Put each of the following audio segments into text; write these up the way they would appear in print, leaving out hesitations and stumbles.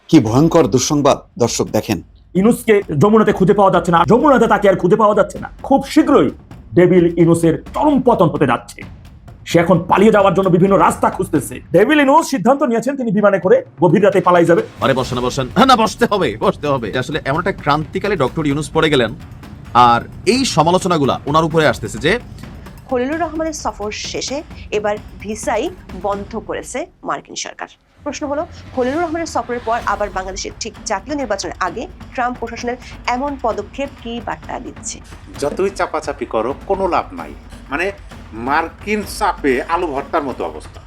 কি ভয়ঙ্কর দুঃসংবাদ দর্শক দেখেন। ইনুসকে যমুনাতে খুঁজে পাওয়া যাচ্ছে না, যমুনাতে তাকে আর খুঁজে পাওয়া যাচ্ছে না। খুব শীঘ্রই ডেভিল ইনুসের চরম পতন হতে যাচ্ছে। সে এখন পালিয়ে যাওয়ার জন্য বিভিন্ন রাস্তা খুঁজতেছে। ডেভিল ইনুস সিদ্ধান্ত নিয়েছেন তিনি বিমানে করে গভীর রাতে পালাই যাবে। আরে বসেন না, বসতে হবে। আসলে এমন একটা ক্রান্তিকালে ডক্টর ইউনুস পড়ে গেলেন, আর এই সমালোচনাগুলা ওনার উপরে আসতেছে যে খলিলুর রহমানের সফর শেষে এবার ভিসাই বন্ধ করেছে মার্কিন সরকার। প্রশ্ন হলো, খলিলুর রহমানের সফরের পর আবার বাংলাদেশের ঠিক জাতীয় নির্বাচনের আগে ট্রাম্প প্রশাসনের এমন পদক্ষেপ কি বার্তা দিচ্ছে? যতই চাপাচাপি করো কোনো লাভ নাই। মানে মার্কিন চাপে আলু ভর্তার মতো অবস্থা।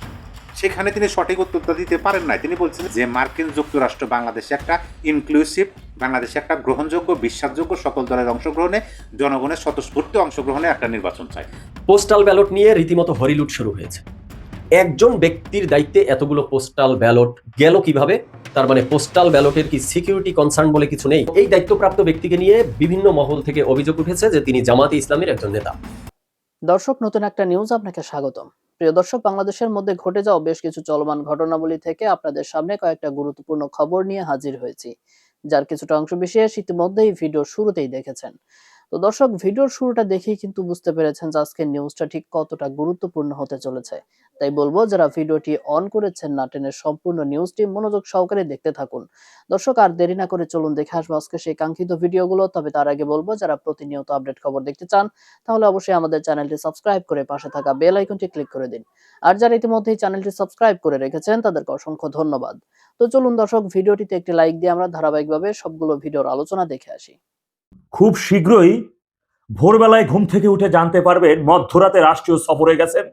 সেখানে তিনি সঠিক উত্তরটা দিতে পারেন নাই। তিনি বলছেন যে মার্কিন যুক্তরাষ্ট্র বাংলাদেশে একটা ইনক্লুসিভ, বাংলাদেশে একটা গ্রহণযোগ্য, বিশ্বাসযোগ্য, সকল দলের অংশগ্রহণে, জনগণের স্বতঃস্ফূর্ত অংশগ্রহণে একটা নির্বাচন চাই। পোস্টাল ব্যালট নিয়ে রীতিমতো হরিলুট শুরু হয়েছে। একজন ব্যক্তির দায়িত্বে এতগুলো পোস্টাল ব্যালট গেল কিভাবে? তার মানে পোস্টাল ব্যালটের কি সিকিউরিটি কনসার্ন বলে কিছু নেই? এই দায়িত্বপ্রাপ্ত ব্যক্তিকে নিয়ে বিভিন্ন মহল থেকে অভিযোগ উঠেছে যে তিনি জামাতে ইসলামের একজন নেতা। দর্শক, নতুন একটা নিউজ আপনাকে স্বাগতম। প্রিয় দর্শক, বাংলাদেশের মধ্যে ঘটে যাওয়া বেশ কিছু চলমান ঘটনাবলী থেকে আপনাদের সামনে কয়েকটা গুরুত্বপূর্ণ খবর নিয়ে হাজির হয়েছি, যার কিছুটা অংশ বিশেষ ইতিমধ্যেই ভিডিওর শুরুতেই দেখেছেন। তো দর্শক, ভিডিওর শুরুটা দেখেই কিন্তু বুঝতে পেরেছেন যে আজকের নিউজটা ঠিক কতটা গুরুত্বপূর্ণ হতে চলেছে। তাই বলবো, যারা ভিডিওটি অন করেছেন না টেনে সম্পূর্ণ নিউজটি মনোযোগ সহকারে দেখতে থাকুন। দর্শক, আর দেরি না করে চলুন দেখে আসবো আজকে সেই কাঙ্ক্ষিত ভিডিওগুলো। তবে তার আগে বলবো, যারা প্রতিনিয়ত আপডেট খবর দেখতে চান তাহলে অবশ্যই আমাদের চ্যানেলটি সাবস্ক্রাইব করে পাশে থাকা বেল আইকনটি ক্লিক করে দিন। আর যারা ইতিমধ্যেই চ্যানেলটি সাবস্ক্রাইব করে রেখেছেন তাদেরকে অসংখ্য ধন্যবাদ। তো চলুন দর্শক, ভিডিওটিতে একটি লাইক দিয়ে আমরা ধারাবাহিকভাবে সবগুলো ভিডিওর আলোচনা দেখে আসি। খুব শীঘ্রই ভোরবেলায় ঘুম থেকে উঠে জানতে পারবেন মধ্যরাতে রাষ্ট্রীয় সফরে গেছেন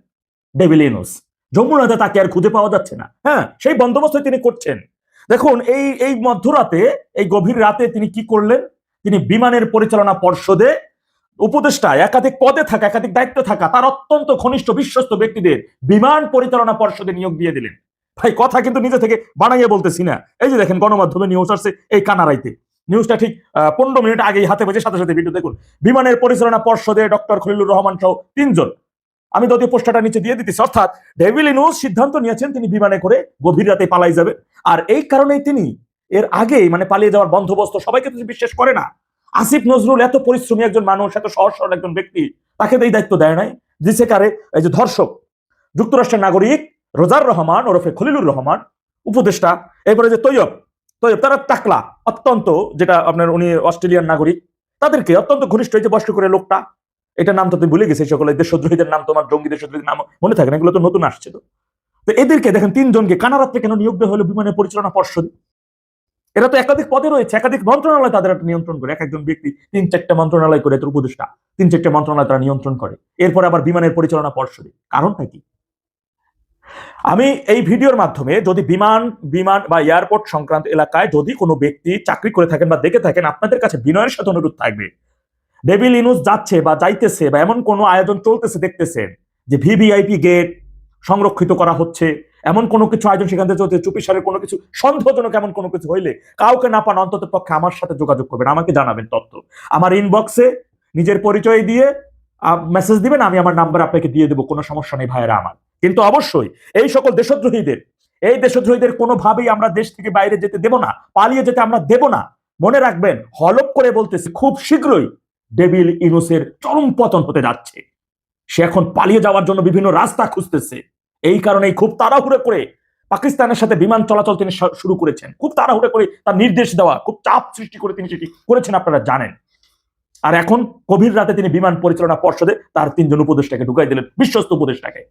ডেভিল ইনুস। যমুনাতে তাকে আর খুঁজে পাওয়া যাচ্ছে না। হ্যাঁ, সেই বন্দোবস্ত তিনি করছেন। দেখুন, এই মধ্যরাতে, এই গভীর রাতে তিনি কি করলেন? তিনি বিমানের পরিচালনা পর্ষদে উপদেষ্টা, একাধিক পদে থাকা, একাধিক দায়িত্ব থাকা তার অত্যন্ত ঘনিষ্ঠ বিশ্বস্ত ব্যক্তিদের বিমান পরিচালনা পর্ষদে নিয়োগ দিয়ে দিলেন। ভাই, কথা কিন্তু নিজে থেকে বানাইয়ে বলতেছি না। এই যে দেখেন, গণমাধ্যমে নিউজ আসছে এই কানারাইতে। নিউজটা ঠিক 15 মিনিট আগেই হাতে পেয়েছে, সাথে সাথে ভিডিও দেখুন। বিমানের পরিচালনা পর্ষদে ডক্টর খলিলুর রহমান সহ 3 জন। আমি যদি পোস্টারটা নিচে দিয়ে দিতেছি, অর্থাৎ ডেভিল ইনুস সিদ্ধান্ত নিয়েছেন তিনি বিমানে করে গভীর রাতে পালাই যাবে। আর এই কারণেই তিনি এর আগে মানে পালিয়ে যাওয়ার বন্দোবস্ত, সবাইকে তো বিশ্বাস করে না। আসিফ নজরুল এত পরিশ্রমী একজন মানুষ, এত সহজ সরল একজন ব্যক্তি, তাকে তো এই দায়িত্ব দেয় নাই। দিছে কারে? এই যে ধর্ষক, যুক্তরাষ্ট্রের নাগরিক রোজার রহমান ওরফে খলিলুর রহমান, উপদেষ্টা। এরপরে যে তৈয়ব, তারা টাকলা, অত্যন্ত, যেটা আপনার উনি অস্ট্রেলিয়ান নাগরিক, তাদেরকে অত্যন্ত ঘনিষ্ঠ। এই যে বস্ত্র করে লোকটা, এটা নাম তো তুমি ভুলে গেছে, সকল দেশদ্রোহীদের নাম, তোমার জঙ্গি দেশদ্রোহীদের নাম মনে থাকে না, এগুলো তো নতুন আসছে। তো এদেরকে দেখেন 3 জনকে কানারাত্রে কেন নিয়োগ দেওয়া হলো বিমানের পরিচালনা পর্ষদে? এরা তো একাধিক পদে রয়েছে, একাধিক মন্ত্রণালয় তাদের নিয়ন্ত্রণ করে। এক একজন ব্যক্তি 3-4টা মন্ত্রণালয় করে, এদের উপদেষ্টা 3-4টা মন্ত্রণালয় তারা নিয়ন্ত্রণ করে। এরপর আবার বিমানের পরিচালনা পর্ষদে। কারণটা কি? আমি এই ভিডিওর মাধ্যমে যদি বিমান বা এয়ারপোর্ট সংক্রান্ত এলাকায় যদি কোনো ব্যক্তি চাকরি করে থাকেন বা দেখে থাকেন, আপনাদের কাছে বিনয়ের সাথে অনুরোধ থাকবে, ডেভিল ইনুস যাচ্ছে বা যাইতেছে বা এমন কোনো আয়োজন চলতেছে দেখতেছেন যে ভিভিআইপি গেট সংরক্ষিত করা হচ্ছে, এমন কোনো কিছু আয়োজন সেখান থেকে চলছে, চুপিসারের কোনো কিছু সন্দেহজনক এমন কোনো কিছু হইলে কাউকে না পান অন্তত পক্ষে আমার সাথে যোগাযোগ করবেন, আমাকে জানাবেন তথ্য। আমার ইনবক্সে নিজের পরিচয় দিয়ে মেসেজ দিবেন, আমি আমার নাম্বার আপনাকে দিয়ে দেবো, কোনো সমস্যা নেই ভাইয়েরা আমার। কিন্তু অবশ্যই এই সকল দেশদ্রোহীদের কোনোভাবেই আমরা দেশ থেকে বাইরে যেতে দেব না, পালিয়ে যেতে আমরা দেব না। মনে রাখবেন, হলপ করে বলতেছি, খুব শীঘ্রই ডেভিল ইনুসের চরম পতন হতে যাচ্ছে। সে এখন পালিয়ে যাওয়ার জন্য বিভিন্ন রাস্তা খুঁজতেছে। এই কারণেই খুব তাড়াহুড়ো করে পাকিস্তানের সাথে বিমান চলাচল তিনি শুরু করেছেন। খুব তাড়াহুড়ো করে তার নির্দেশ দেওয়া, খুব চাপ সৃষ্টি করে তিনি সেটি করেছেন, আপনারা জানেন। আর এখন গভীর রাতে তিনি বিমান পরিচালনা পর্ষদে তার 3 জন উপদেষ্টাকে ঢুকাই দিলেন, বিশ্বস্ত উপদেষ্টাকে।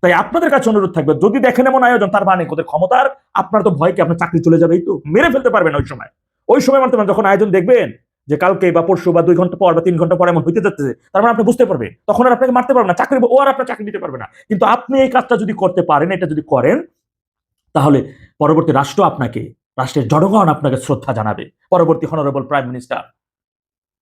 তাই আপনাদের কাছে অনুরোধ থাকবে, যদি দেখেন এমন আয়োজন, তার মানে ওদের ক্ষমতার, আপনার তো ভয় কি আপনার চাকরি চলে যাবে, এই তো মেরে ফেলতে পারবেন ওই সময় মারতে পারবেন। যখন আয়োজন দেখবেন যে কালকে বা পরশু বা 2 ঘন্টা পর বা 3 ঘন্টা পর এমন হইতে যাচ্ছে, তার মানে আপনি বুঝতে পারবেন, তখন আর আপনাকে মারতে পারবেন না, চাকরি ও আর আপনার চাকরি দিতে পারবে না। কিন্তু আপনি এই কাজটা যদি করতে পারেন, এটা যদি করেন, তাহলে পরবর্তী রাষ্ট্রের জনগণ আপনাকে শ্রদ্ধা জানাবে। পরবর্তী অনারেবল প্রাইম মিনিস্টার,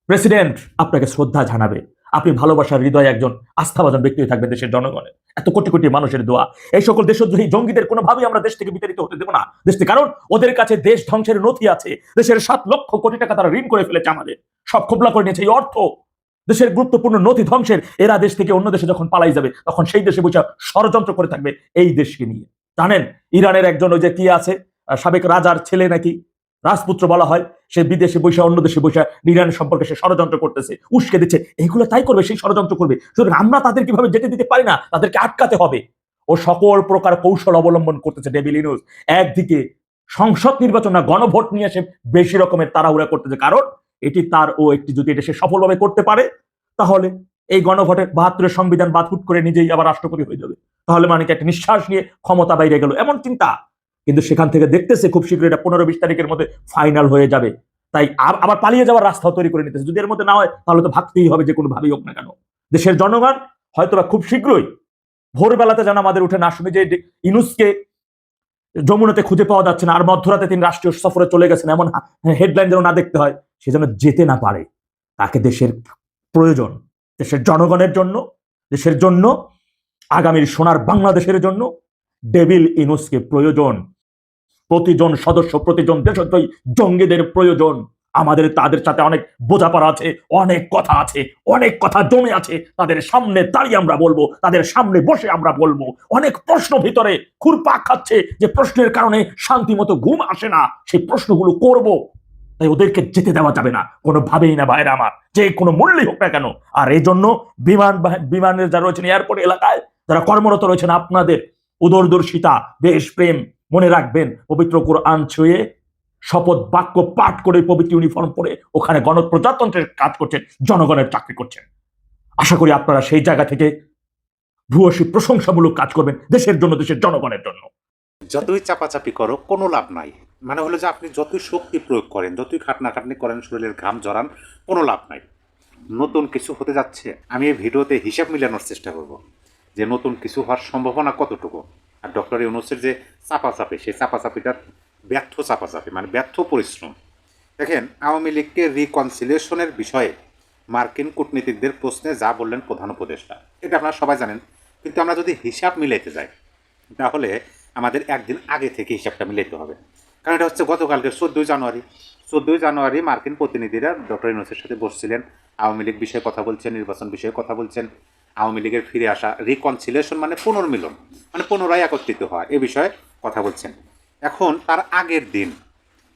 প্রেসিডেন্ট আপনাকে শ্রদ্ধা জানাবে। আপনি ভালোবাসার হৃদয়ে একজন আস্থাভাজন ব্যক্তি হয়ে থাকবেন দেশের জনগণের। এত কোটি কোটি মানুষের দোয়া। এই সকল দেশদ্রোহী জঙ্গিদের কোনোভাবেই আমরা দেশ থেকে বিতাড়িত হতে দেব না দেশ থেকে, কারণ ওদের কাছে দেশ ধ্বংসের নথি আছে। দেশের 7 লক্ষ কোটি টাকা তারা ঋণ করে ফেলেছে, আমাদের সব খোবলা করে নিয়েছে। এই অর্থ, দেশের গুরুত্বপূর্ণ নথি ধ্বংসের, এরা দেশ থেকে অন্য দেশে যখন পালাই যাবে, তখন সেই দেশে বসে ষড়যন্ত্র করে থাকবে এই দেশকে নিয়ে। জানেন, ইরানের একজন ওই যে কি আছে, সাবেক রাজার ছেলে নাকি, রাজপুত্র বলা হয়, সে বিদেশে বসে অন্য দেশে বসে ইরানের সম্পর্কে সে ষড়যন্ত্র করতেছে, উস্কে দিচ্ছে, এইগুলো তাই করবে, সেই ষড়যন্ত্র করবে। সুতরাং আমরা তাদের কিভাবে যেতে দিতে পারি না, তাদেরকে আটকাতে হবে। ও সকল প্রকার কৌশল অবলম্বন করতেছে ডেভিল ইনুস। একদিকে সংসদ নির্বাচন না, গণভোট নিয়ে সে বেশি রকমের তাড়াহুড়া করতেছে, কারণ এটি তার ও একটি, যদি এটা সে সফলভাবে করতে পারে তাহলে এই গণভোটের ৭২ সংবিধান বাদ হুট করে নিজেই আবার রাষ্ট্রপতি হয়ে যাবে, তাহলে মানে কি একটা নিঃশ্বাস নিয়ে ক্ষমতা বাইরে গেল, এমন চিন্তা। কিন্তু সেখান থেকে দেখতেছে খুব শীঘ্রই এটা ১৫-২০ তারিখের মধ্যে ফাইনাল হয়ে যাবে, তাই আবার পালিয়ে যাওয়ার রাস্তাও তৈরি করে নিতেছে। যদি এর মধ্যে না হয় তাহলে তো ভাবতেই হবে যে কোনো ভাবেই হোক না কেন দেশের জনগণ হয়তোবা খুব শীঘ্রই ভোরবেলাতে যেন আমাদের উঠে না শুনে যে ইনুসকে যমুনাতে খুঁজে পাওয়া যাচ্ছে না আর মধ্যরাতে তিনি রাষ্ট্রীয় সফরে চলে গেছেন, এমন হেডলাইন যেন না দেখতে হয়, সে যেন যেতে না পারে। তাকে দেশের প্রয়োজন, দেশের জনগণের জন্য, দেশের জন্য, আগামীর সোনার বাংলাদেশের জন্য ডেভিল ইনুসকে প্রয়োজন। প্রতিজন সদস্য, প্রতিজন দেশদ্রোহী জঙ্গিদের প্রয়োজন। আমাদের তাদের সাথে অনেক বোঝাপড়া আছে, অনেক কথা আছে, অনেক কথা জমে আছে, তাদের সামনে দাঁড়িয়ে আমরা বলবো, তাদের সামনে বসে আমরা বলবো। অনেক প্রশ্ন ভিতরে ঘুরপাক খাচ্ছে, যে প্রশ্নের কারণে শান্তি মতো ঘুম আসে না, সেই প্রশ্নগুলো করব। তাই ওদেরকে যেতে দেওয়া যাবে না কোনোভাবেই না ভাইরা আমার, যে কোনো মূল্যই হোক না কেন। আর এই জন্য বিমানের যারা রয়েছেন এয়ারপোর্ট এলাকায়, যারা কর্মরত রয়েছেন, আপনাদের উদরদর্শিতা, দেশপ্রেম মনে রাখবেন। পবিত্র কোরআন ছুঁয়ে শপথ বাক্য পাঠ করে পবিত্র ইউনিফর্ম পরে ওখানে গণপ্রজাতন্ত্রের কাজ করছেন, জনগণের চাকরি করছেন। আশা করি আপনারা সেই জায়গা থেকে ভূয়সী প্রশংসামূলক কাজ করবেন দেশের জন্য, দেশের জনগণের জন্য। যতই চাপাচাপি করো কোনো লাভ নাই। মানে হলো যে আপনি যতই শক্তি প্রয়োগ করেন, যতই খাটনাখাটনি করেন, শরীরের ঘাম জড়ান, কোনো লাভ নাই। নতুন কিছু হতে যাচ্ছে, আমি এই ভিডিওতে হিসাব মিলানোর চেষ্টা করব যে নতুন কিছু হওয়ার সম্ভাবনা কতটুকু। আর ডক্টর ইউনূসের যে চাপাচাপি, সেই চাপাচাপিটার ব্যর্থ চাপাচাপি, মানে ব্যর্থ পরিশ্রম। দেখেন, আওয়ামী লীগকে রিকনসিলিয়েশনের বিষয়ে মার্কিন কূটনীতিকদের প্রশ্নে যা বললেন প্রধান উপদেষ্টা, এটা আপনারা সবাই জানেন। কিন্তু আমরা যদি হিসাব মিলাইতে যাই তাহলে আমাদের একদিন আগে থেকে হিসাবটা মিলাইতে হবে। কারণ এটা হচ্ছে গতকালকে 14 জানুয়ারি। 14 জানুয়ারি মার্কিন প্রতিনিধিরা ডক্টর ইউনূসের সাথে বসছিলেন, আওয়ামী লীগ বিষয়ে কথা বলছেন, নির্বাচন বিষয়ে কথা বলছেন, আওয়ামী লীগের ফিরে আসা, রিকনসিলিয়েশন মানে পুনর্মিলন, মানে পুনরায় একত্রিত হওয়া, এ বিষয়ে কথা বলছেন। এখন তার আগের দিন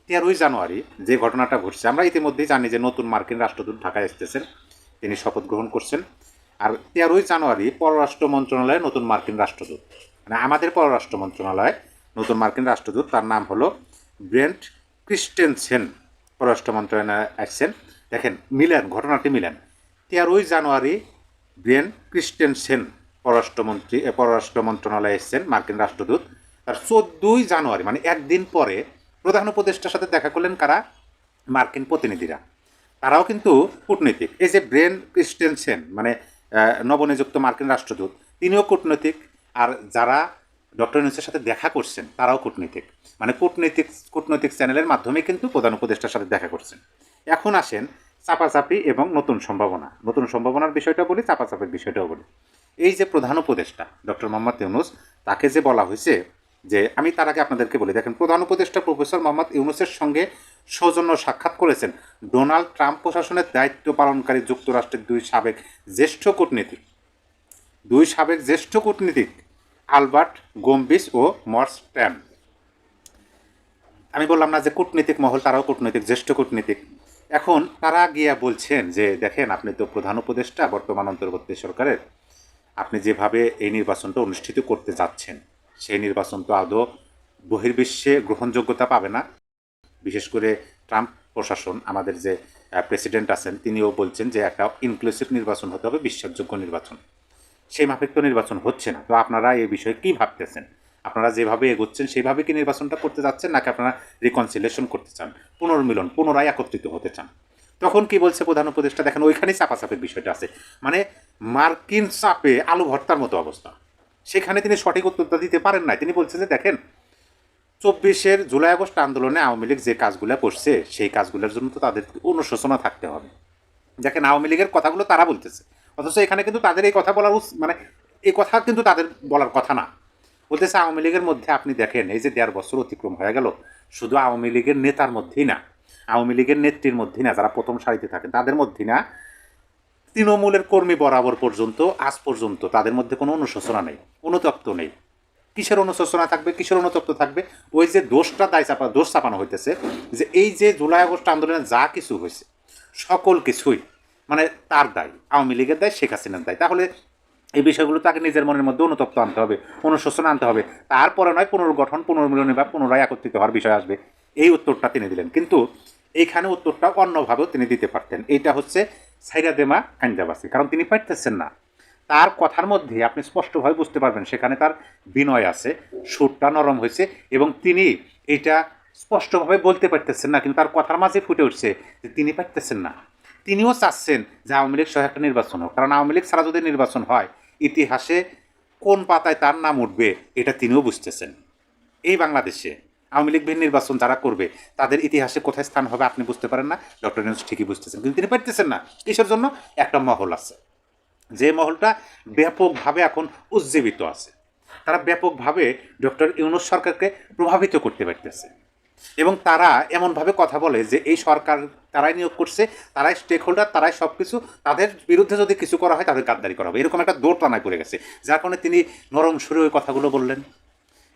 13 জানুয়ারি যে ঘটনাটা ঘটছে, আমরা ইতিমধ্যেই জানি যে নতুন মার্কিন রাষ্ট্রদূত ঢাকায় এসেছেন, তিনি শপথ গ্রহণ করছেন। আর 13 জানুয়ারি পররাষ্ট্র মন্ত্রণালয়ে নতুন মার্কিন রাষ্ট্রদূত, মানে আমাদের পররাষ্ট্র মন্ত্রণালয়ে নতুন মার্কিন রাষ্ট্রদূত, তার নাম হলো ব্রেন্ট ক্রিস্টেনসেন, পররাষ্ট্র মন্ত্রণালয়ে আসছেন। দেখেন মিলেন, ঘটনাটি মিলেন। 13 জানুয়ারি ব্রেন্ট ক্রিস্টেনসেন পররাষ্ট্র মন্ত্রণালয়ে এসছেন মার্কিন রাষ্ট্রদূত। তার 14 জানুয়ারি মানে একদিন পরে প্রধান উপদেষ্টার সাথে দেখা করলেন কারা? মার্কিন প্রতিনিধিরা। তারাও কিন্তু কূটনীতিক। এই যে ব্রেন্ট ক্রিস্টেনসেন মানে নবনিযুক্ত মার্কিন রাষ্ট্রদূত, তিনিও কূটনীতিক। আর যারা ডক্টর ইউনূসের সাথে দেখা করছেন তারাও কূটনীতিক। মানে কূটনৈতিক চ্যানেলের মাধ্যমে কিন্তু প্রধান উপদেষ্টার সাথে দেখা করছেন। এখন আসেন চাপাচাপি এবং নতুন সম্ভাবনা। নতুন সম্ভাবনার বিষয়টা বলি, চাপাচাপির বিষয়টাও বলি। এই যে প্রধান উপদেষ্টা ডক্টর মোহাম্মদ ইউনূস, তাকে যে বলা হয়েছে যে, আমি তার আগে আপনাদেরকে বলি, দেখেন প্রধান উপদেষ্টা প্রফেসর মোহাম্মদ ইউনূসের সঙ্গে সৌজন্য সাক্ষাৎ করেছেন ডোনাল্ড ট্রাম্প প্রশাসনের দায়িত্ব পালনকারী যুক্তরাষ্ট্রের দুই সাবেক জ্যেষ্ঠ কূটনীতিক আলবার্ট গোম্বিস ও মর্স ট্যান। আমি বললাম না যে কূটনীতিক মহল, তারাও কূটনীতিক, জ্যেষ্ঠ কূটনীতিক। এখন তারা গিয়া বলছেন যে, দেখেন আপনি তো প্রধান উপদেষ্টা বর্তমান অন্তর্বর্তী সরকারের, আপনি যেভাবে এই নির্বাচনটা অনুষ্ঠিত করতে যাচ্ছেন, সেই নির্বাচন তো আদৌ বহির্বিশ্বে গ্রহণযোগ্যতা পাবে না। বিশেষ করে ট্রাম্প প্রশাসন, আমাদের যে প্রেসিডেন্ট আছেন, তিনিও বলছেন যে একটা ইনক্লুসিভ নির্বাচন হতে হবে, বিশ্বাসযোগ্য নির্বাচন। সেই মাফিক তো নির্বাচন হচ্ছে না। তো আপনারা এই বিষয়ে কী ভাবতেছেন? আপনারা যেভাবে এগোচ্ছেন সেইভাবে কি নির্বাচনটা করতে যাচ্ছেন, নাকি আপনারা রিকনসিলিয়েশন করতে চান, পুনর্মিলন, পুনরায় একত্রিত হতে চান? তখন কি বলছে প্রধান উপদেষ্টা? দেখেন ওইখানেই চাপাচাপের বিষয়টা আছে। মানে মার্কিন চাপে আলু ভর্তার মতো অবস্থা। সেখানে তিনি সঠিক উত্তরটা দিতে পারেন নাই। তিনি বলছেন যে, দেখেন 24 জুলাই আগস্ট আন্দোলনে আওয়ামী লীগ যে কাজগুলো করছে, সেই কাজগুলোর জন্য তো তাদের অনুশোচনা থাকতে হবে। দেখেন আওয়ামী লীগের কথাগুলো তারা বলতেছে, অথচ এখানে কিন্তু তাদের এই কথা বলার মানে এই কথা কিন্তু তাদের বলার কথা না। বলতেছে আওয়ামী লীগের মধ্যে আপনি দেখেন, এই যে 1.5 বছর অতিক্রম হয়ে গেল, শুধু আওয়ামী লীগের নেতার মধ্যেই না, আওয়ামী লীগের নেত্রীর মধ্যেই না, যারা প্রথম সারিতে থাকেন তাদের মধ্যেই না, তৃণমূলের কর্মী বরাবর পর্যন্ত আজ পর্যন্ত তাদের মধ্যে কোনো অনুশোচনা নেই, অনুতপ্ত নেই। কিসের অনুশোচনা থাকবে, কিসের অনুতপ্ত থাকবে? ওই যে দোষ চাপানো হইতেছে যে এই যে জুলাই আগস্ট আন্দোলনে যা কিছু হয়েছে সকল কিছুই মানে তার দায়, আওয়ামী লীগের দায়, শেখ হাসিনার দায়। তাহলে এই বিষয়গুলো তাকে নিজের মনের মধ্যে অনুতপ্ত আনতে হবে, অনুশোচনা আনতে হবে। তারপরে নয় পুনর্গঠন, পুনর্মিলনী বা পুনরায় একত্রিত হওয়ার বিষয় আসবে। এই উত্তরটা তিনি দিলেন, কিন্তু এইখানে উত্তরটা অন্যভাবেও তিনি দিতে পারতেন। এইটা হচ্ছে সাইরা দেমা কাঞ্জাবাসী, কারণ তিনি পারতেছেন না। তার কথার মধ্যে আপনি স্পষ্টভাবে বুঝতে পারবেন সেখানে তার বিনয় আছে, সুরটা নরম হয়েছে এবং তিনি এটা স্পষ্টভাবে বলতে পারতেছেন না, কিন্তু তার কথার মাঝে ফুটে উঠছে যে তিনি পারতেছেন না। তিনিও চাচ্ছেন যে আওয়ামী লীগ সহ একটা নির্বাচন হোক, কারণ আওয়ামী লীগ ছাড়া যদি নির্বাচন হয় ইতিহাসে কোন পাতায় তার নাম উঠবে এটা তিনিও বুঝতেছেন। এই বাংলাদেশে আওয়ামী লীগ বিহীন নির্বাচন যারা করবে তাদের ইতিহাসে কোথায় স্থান হবে আপনি বুঝতে পারেন না, ডক্টর ইউনূস ঠিকই বুঝতেছেন, কিন্তু তিনি পারতেছেন না। কিসের জন্য? একটা মহল আছে, যে মহলটা ব্যাপকভাবে এখন উজ্জীবিত আছে। তারা ব্যাপকভাবে ডক্টর ইউনূস সরকারকে প্রভাবিত করতে পারতেছে এবং তারা এমনভাবে কথা বলে যে এই সরকার তারাই নিয়োগ করছে, তারাই স্টেক হোল্ডার, তারাই সব কিছু, তাদের বিরুদ্ধে যদি কিছু করা হয় তাদের গাদ্দারি করা হবে, এরকম একটা দৌড়টানায় পড়ে গেছে, যার কারণে তিনি নরম সুরে ওই কথাগুলো বললেন।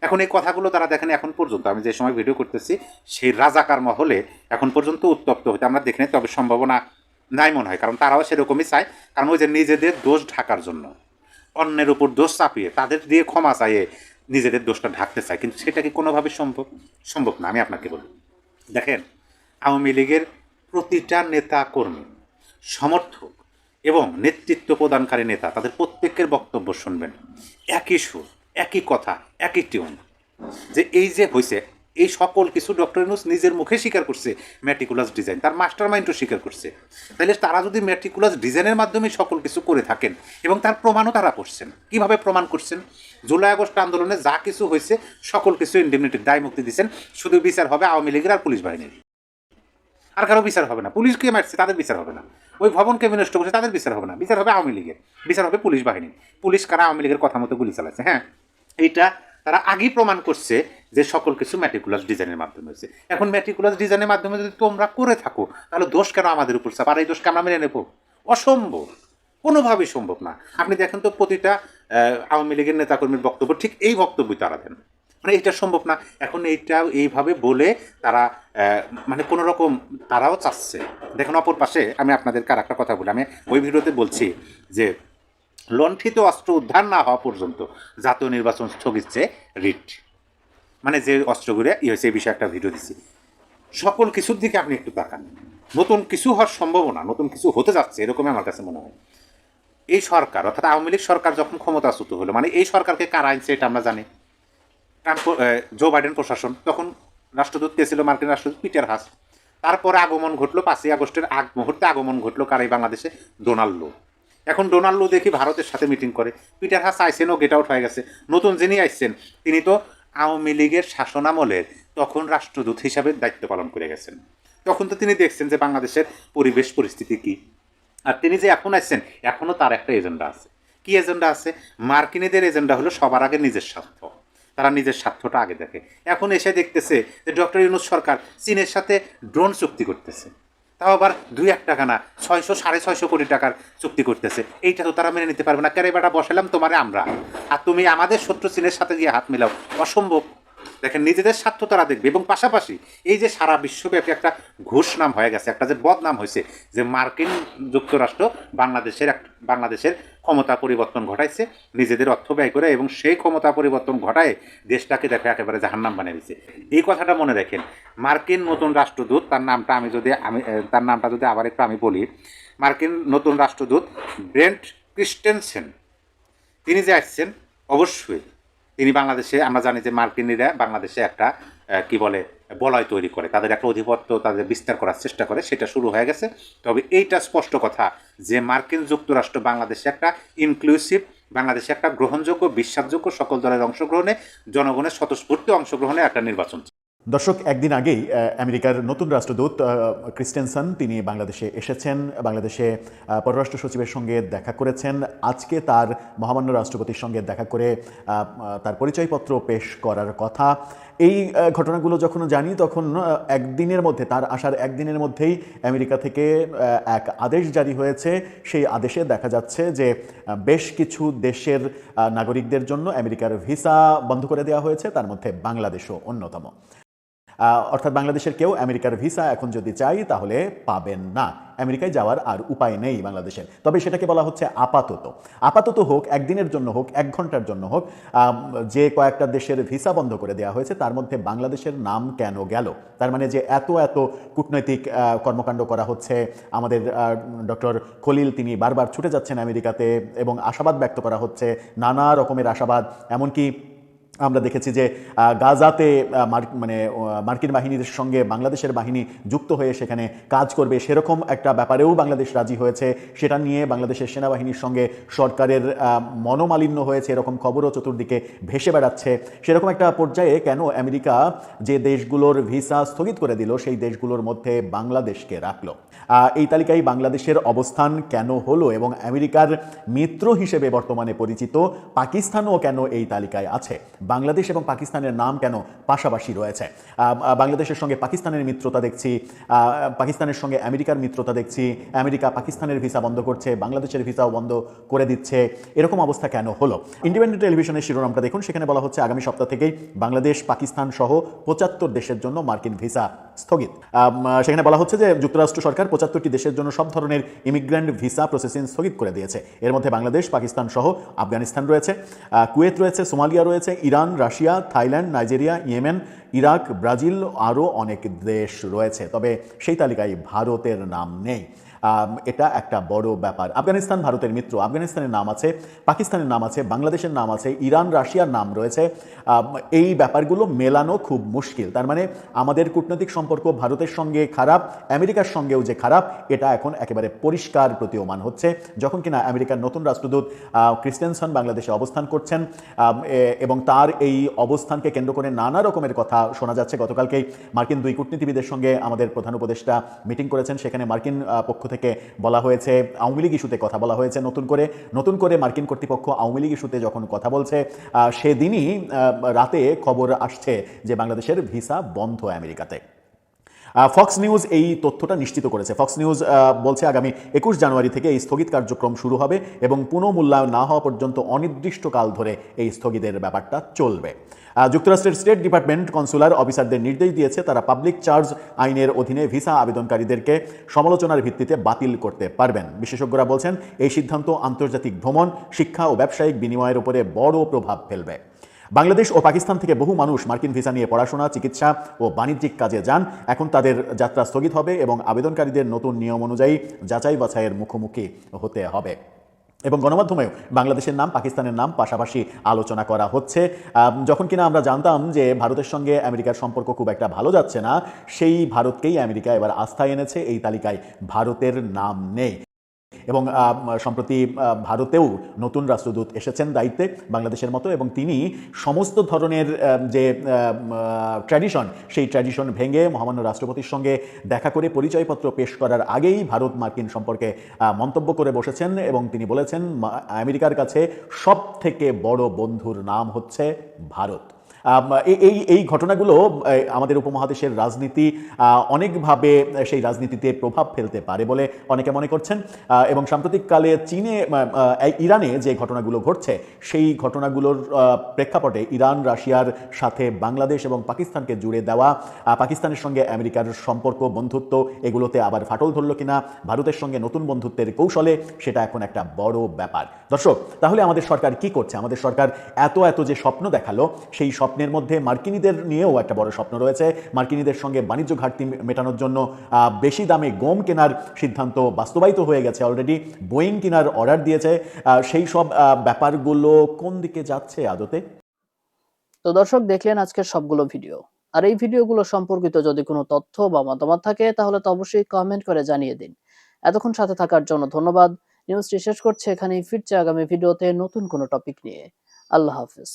এখন এই কথাগুলো তারা দেখেন এখন পর্যন্ত, আমি যে সময় ভিডিও করতেছি সেই রাজাকার মহলে এখন পর্যন্ত উত্তপ্ত হতে আমরা দেখি নাই, তবে সম্ভাবনা নাই মনে হয়, কারণ তারাও সেরকমই চায়। কারণ ওই যে নিজেদের দোষ ঢাকার জন্য অন্যের উপর দোষ চাপিয়ে তাদের দিয়ে ক্ষমা চাইয়ে নিজেদের দোষটা ঢাকতে চায়, কিন্তু সেটা কি কোনোভাবে সম্ভব না। আমি আপনাকে বলি, দেখেন আওয়ামী লীগের প্রতিটা নেতা কর্মী, সমর্থক এবং নেতৃত্ব প্রদানকারী নেতা তাদের প্রত্যেকের বক্তব্য শুনবেন, একই সুর, একই কথা, একই টিউন, যে এই যে হয়েছে এই সকল কিছু ডক্টর ইউনূস নিজের মুখে স্বীকার করছে। ম্যাটিকুলাস ডিজাইন, তার মাস্টার মাইন্ডও স্বীকার করছে। তাহলে তারা যদি ম্যাটিকুলাস ডিজাইনের মাধ্যমে সকল কিছু করে থাকেন এবং তার প্রমাণও তারা করছেন, কিভাবে প্রমাণ করছেন? জুলাই আগস্ট আন্দোলনে যা কিছু হয়েছে সকল কিছু ইন্ডিমনিটির দায় মুক্তি দিচ্ছেন, শুধু বিচার হবে আওয়ামী লীগের আর পুলিশ বাহিনীর, আর কারো বিচার হবে না। পুলিশকে মারছে তাদের বিচার হবে না, ওই ভবনকে বিনষ্ট করছে তাদের বিচার হবে না, বিচার হবে আওয়ামী লীগের, বিচার হবে পুলিশ বাহিনী। পুলিশ কারা? আওয়ামী লীগের কথা মতো গুলি চালাচ্ছে। হ্যাঁ, এইটা তারা আগেই প্রমাণ করছে যে সকল কিছু ম্যাটিকুলাস ডিজাইনের মাধ্যমে হয়েছে। এখন ম্যাটিকুলাস ডিজাইনের মাধ্যমে যদি তোমরা করে থাকো তাহলে দোষ কেন আমাদের উপর চাপ? আর এই দোষকে আমরা মেনে নেব? অসম্ভব, কোনোভাবেই সম্ভব না। আপনি দেখেন তো প্রতিটা আওয়ামী লীগের নেতাকর্মীর বক্তব্য ঠিক এই বক্তব্যই তারা দেন, মানে এটা সম্ভব না। এখন এইটা এইভাবে বলে তারা মানে কোনো রকম তারাও চাচ্ছে। দেখুন অপর পাশে আমি আপনাদেরকে আর একটা কথা বলি, আমি ওই ভিডিওতে বলছি যে লণ্ঠিত অস্ত্র উদ্ধার না হওয়া পর্যন্ত জাতীয় নির্বাচন স্থগিত চেয়ে রিট, মানে যে অস্ত্রগুলো হয়েছে এই বিষয়ে একটা ভিডিও দিচ্ছি। সকল কিছুর দিকে আপনি একটু তাকান, নতুন কিছু হওয়ার সম্ভাবনা, নতুন কিছু হতে যাচ্ছে এরকমই আমার কাছে মনে হয়। এই সরকার অর্থাৎ আওয়ামী লীগ সরকার যখন ক্ষমতাচ্যুত হলো, মানে এই সরকারকে কারা আনছে এটা আমরা জানি। জো বাইডেন প্রশাসন, তখন রাষ্ট্রদূত কে ছিল? মার্কিন রাষ্ট্রদূত পিটার হাস। তারপরে আগমন ঘটলো 5ই আগস্টের আগ মুহূর্তে আগমন ঘটলো কার? এই বাংলাদেশে ডোনাল্ড লো। এখন ডোনাল্ড লো দেখি ভারতের সাথে মিটিং করে, পিটার হাস আইসেন ও গেট আউট হয়ে গেছে। নতুন যিনি আইসেন তিনি তো আওয়ামী লীগের শাসনামলের তখন রাষ্ট্রদূত হিসাবে দায়িত্ব পালন করে গেছেন। তখন তো তিনি দেখছেন যে বাংলাদেশের পরিবেশ পরিস্থিতি কী। আর তিনি যে এখন আসছেন এখনও তার একটা এজেন্ডা আছে। কি এজেন্ডা আছে? মার্কিনীদের এজেন্ডা হলো সবার আগে নিজের স্বার্থ, তারা নিজের স্বার্থটা আগে দেখে। এখন এসে দেখতেছে যে ডক্টর ইউনূস সরকার চীনের সাথে ড্রোন চুক্তি করতেছে, তাও আবার 2-1 টাকা না, 600-650 কোটি টাকার চুক্তি করতেছে। এইটা তো তারা মেনে নিতে পারবে না। কেরে বেটা বসালাম তোমারে আমরা, আর তুমি আমাদের শত্রু চীনের সাথে গিয়ে হাত মেলাও, অসম্ভব। দেখেন নিজেদের স্বার্থ তারা দেখবে। এবং পাশাপাশি এই যে সারা বিশ্বব্যাপী একটা ঘোষনাম হয়ে গেছে, একটা যে বদনাম হয়েছে যে মার্কিন যুক্তরাষ্ট্র বাংলাদেশের ক্ষমতা পরিবর্তন ঘটাইছে নিজেদের অর্থ ব্যয় করে, এবং সেই ক্ষমতা পরিবর্তন ঘটায় দেশটাকে দেখে একেবারে জাহান্নাম বানিয়ে দিচ্ছে। এই কথাটা মনে রাখেন। মার্কিন নতুন রাষ্ট্রদূত, তার নামটা যদি আবার একটু আমি বলি, মার্কিন নতুন রাষ্ট্রদূত ব্রেন্ট ক্রিস্টেনসেন, তিনি যে আসছেন অবশ্যই তিনি বাংলাদেশে, আমরা জানি যে মার্কিনীরা বাংলাদেশে একটা কি বলে বলয় তৈরি করে, তাদের একটা আধিপত্য তাদের বিস্তার করার চেষ্টা করে, সেটা শুরু হয়ে গেছে। তবে এইটা স্পষ্ট কথা যে মার্কিন যুক্তরাষ্ট্র বাংলাদেশে একটা ইনক্লুসিভ, বাংলাদেশে একটা গ্রহণযোগ্য, বিশ্বাসযোগ্য, সকল দলের অংশগ্রহণে, জনগণের স্বতঃস্ফূর্ত অংশগ্রহণে একটা নির্বাচন। দর্শক, একদিন আগেই আমেরিকার নতুন রাষ্ট্রদূত ক্রিস্টেনসন তিনি বাংলাদেশে এসেছেন, বাংলাদেশে পররাষ্ট্র সচিবের সঙ্গে দেখা করেছেন। আজকে তার মহামান্য রাষ্ট্রপতির সঙ্গে দেখা করে তার পরিচয়পত্র পেশ করার কথা। এই ঘটনাগুলো যখন জানি তখন একদিনের মধ্যে, তার আসার একদিনের মধ্যেই আমেরিকা থেকে এক আদেশ জারি হয়েছে। সেই আদেশে দেখা যাচ্ছে যে বেশ কিছু দেশের নাগরিকদের জন্য আমেরিকার ভিসা বন্ধ করে দেওয়া হয়েছে, তার মধ্যে বাংলাদেশও অন্যতম। অর্থাৎ বাংলাদেশের কেউ আমেরিকার ভিসা এখন যদি চাই তাহলে পাবেন না, আমেরিকায় যাওয়ার আর উপায় নেই বাংলাদেশের। তবে সেটাকে বলা হচ্ছে আপাতত। আপাতত হোক, একদিনের জন্য হোক, 1 ঘন্টার জন্য হোক, যে কয়েকটা দেশের ভিসা বন্ধ করে দেওয়া হয়েছে তার মধ্যে বাংলাদেশের নাম কেন গেল? তার মানে যে এত কূটনৈতিক কর্মকাণ্ড করা হচ্ছে, আমাদের ডক্টর খলিল তিনি বারবার ছুটে যাচ্ছেন আমেরিকাতে এবং আশাবাদ ব্যক্ত করা হচ্ছে, নানা রকমের আশাবাদ। এমনকি আমরা দেখেছি যে গাজাতে মার্কিন বাহিনীর সঙ্গে বাংলাদেশের বাহিনী যুক্ত হয়ে সেখানে কাজ করবে, সেরকম একটা ব্যাপারেও বাংলাদেশ রাজি হয়েছে। সেটা নিয়ে বাংলাদেশের সেনাবাহিনীর সঙ্গে সরকারের মনোমালিন্য হয়েছে, এরকম খবরও চতুর্দিকে ভেসে বেড়াচ্ছে। সেরকম একটা পর্যায়ে কেন আমেরিকা যে দেশগুলোর ভিসা স্থগিত করে দিল সেই দেশগুলোর মধ্যে বাংলাদেশকে রাখলো? এই তালিকায় বাংলাদেশের অবস্থান কেন হলো? এবং আমেরিকার মিত্র হিসেবে বর্তমানে পরিচিত পাকিস্তানও কেন এই তালিকায় আছে? বাংলাদেশ এবং পাকিস্তানের নাম কেন পাশাপাশি রয়েছে? বাংলাদেশের সঙ্গে পাকিস্তানের মিত্রতা দেখছি, পাকিস্তানের সঙ্গে আমেরিকার মিত্রতা দেখছি, আমেরিকা পাকিস্তানের ভিসা বন্ধ করছে, বাংলাদেশের ভিসাও বন্ধ করে দিচ্ছে। এরকম অবস্থা কেন হলো? ইন্ডিপেন্ডেন্ট টেলিভিশনের শিরোনামটা দেখুন, সেখানে বলা হচ্ছে আগামী সপ্তাহ থেকেই বাংলাদেশ, পাকিস্তান সহ 75 দেশের জন্য মার্কিন ভিসা স্থগিত। সেখানে বলা হচ্ছে যে যুক্তরাষ্ট্র সরকার 75টি দেশের জন্য সব ধরনের ইমিগ্রেন্ট ভিসা প্রসেসিং স্থগিত করে দিয়েছে। এর মধ্যে বাংলাদেশ, পাকিস্তান সহ আফগানিস্তান রয়েছে, কুয়েত রয়েছে, সোমালিয়া রয়েছে, Iran, Russia, Thailand, Nigeria, Yemen, Iraq, Brazil, আরও অনেক দেশ রয়েছে। তবে সেই তালিকায় ভারতের নাম নেই। এটা একটা বড় ব্যাপার। আফগানিস্তান ভারতের মিত্র, আফগানিস্তানের নাম আছে, পাকিস্তানের নাম আছে, বাংলাদেশের নাম আছে, ইরান, রাশিয়ার নাম রয়েছে। এই ব্যাপারগুলো মেলানো খুব মুশকিল। তার মানে আমাদের কূটনৈতিক সম্পর্ক ভারতের সঙ্গে খারাপ, আমেরিকার সঙ্গেও যে খারাপ, এটা এখন একেবারে পরিষ্কার প্রতীয়মান হচ্ছে যখন কিনা আমেরিকার নতুন রাষ্ট্রদূত ক্রিস্টেনসন বাংলাদেশে অবস্থান করছেন এবং তার এই অবস্থানকে কেন্দ্র করে নানা রকমের কথা শোনা যাচ্ছে। গতকালকেই মার্কিন 2 কূটনীতিবিদের সঙ্গে আমাদের প্রধান উপদেষ্টা মিটিং করেছেন, সেখানে মার্কিন পক্ষ থেকে বলা হয়েছে, আওয়ামী লীগ ইস্যুতে কথা বলা হয়েছে। নতুন করে মার্কিন কর্তৃপক্ষ আওয়ামী লীগ ইস্যুতে যখন কথা বলছে, সেদিনই রাতে খবর আসছে যে বাংলাদেশের ভিসা বন্ধ আমেরিকাতে। ফক্স নিউজ এই তথ্যটা নিশ্চিত করেছে। ফক্স নিউজ বলছে আগামী 21 জানুয়ারি থেকে এই স্থগিত কার্যক্রম শুরু হবে এবং পুনঃমূল্যায়ন না হওয়া পর্যন্ত অনির্দিষ্টকাল ধরে এই স্থগিতের ব্যাপারটা চলবে। যুক্তরাষ্ট্রের স্টেট ডিপার্টমেন্ট কনসুলার অফিসারদের নির্দেশ দিয়েছে তারা পাবলিক চার্জ আইনের অধীনে ভিসা আবেদনকারীদেরকে সমালোচনার ভিত্তিতে বাতিল করতে পারবেন। বিশেষজ্ঞরা বলছেন এই সিদ্ধান্ত আন্তর্জাতিক ভ্রমণ, শিক্ষা ও ব্যবসায়িক বিনিময়ের উপরে বড় প্রভাব ফেলবে। বাংলাদেশ ও পাকিস্তান থেকে বহু মানুষ মার্কিন ভিসা নিয়ে পড়াশোনা, চিকিৎসা ও বাণিজ্যিক কাজে যান। এখন তাদের যাত্রা স্থগিত হবে এবং আবেদনকারীদের নতুন নিয়ম অনুযায়ী যাচাই বাছাইয়ের মুখোমুখি হতে হবে। এবং গণমাধ্যমেও বাংলাদেশের নাম, পাকিস্তানের নাম পাশাপাশি আলোচনা করা হচ্ছে। যখন কিনা আমরা জানতাম যে ভারতের সঙ্গে আমেরিকার সম্পর্ক খুব একটা ভালো যাচ্ছে না, সেই ভারতকেই আমেরিকা এবার আস্থায় এনেছে। এই তালিকায় ভারতের নাম নেই। এবং সম্প্রতি ভারতেও নতুন রাষ্ট্রদূত এসেছেন দায়িত্বে বাংলাদেশের মতো, এবং তিনি সমস্ত ধরনের যে ট্র্যাডিশন, সেই ট্র্যাডিশন ভেঙে মহামান্য রাষ্ট্রপতির সঙ্গে দেখা করে পরিচয়পত্র পেশ করার আগেই ভারত মার্কিন সম্পর্কে মন্তব্য করে বসেছেন এবং তিনি বলেছেন আমেরিকার কাছে সব থেকে বড় বন্ধুর নাম হচ্ছে ভারত। এই ঘটনাগুলো আমাদের উপমহাদেশের রাজনীতি অনেকভাবে সেই রাজনীতিতে প্রভাব ফেলতে পারে বলে অনেকে মনে করছেন। এবং সাম্প্রতিককালে ইরানে যে ঘটনাগুলো ঘটছে, সেই ঘটনাগুলোর প্রেক্ষাপটে ইরান, রাশিয়ার সাথে বাংলাদেশ এবং পাকিস্তানকে জুড়ে দেওয়া, পাকিস্তানের সঙ্গে আমেরিকার সম্পর্ক, বন্ধুত্ব, এগুলোতে আবার ফাটল ধরল কিনা, ভারতের সঙ্গে নতুন বন্ধুত্বের কৌশলে, সেটা এখন একটা বড় ব্যাপার। দর্শক, তাহলে আমাদের সরকার কি করছে? আমাদের সরকার এত যে স্বপ্ন দেখালো, সেই স্বপ্নের মধ্যে মার্কিনীদের নিয়েও একটা বড় স্বপ্ন রয়েছে। মার্কিনীদের সঙ্গে বাণিজ্য ঘাটতি মেটানোর জন্য বেশি দামে গম কেনার সিদ্ধান্ত বাস্তবায়িত হয়ে গেছে অলরেডি, বোয়িং কেনার অর্ডার দিয়েছে। সেই সব ব্যাপারগুলো কোন দিকে যাচ্ছে আদতে? তো দর্শক, দেখলেন আজকের সবগুলো ভিডিও। আর এই ভিডিওগুলো সম্পর্কিত যদি কোনো তথ্য বা মতামত থাকে তাহলে তো অবশ্যই কমেন্ট করে জানিয়ে দিন। এতক্ষণ সাথে থাকার জন্য ধন্যবাদ। নিউজটি শেষ করছে এখানেই, ফিরছে আগামী ভিডিওতে নতুন কোনো টপিক নিয়ে। আল্লাহ হাফেজ।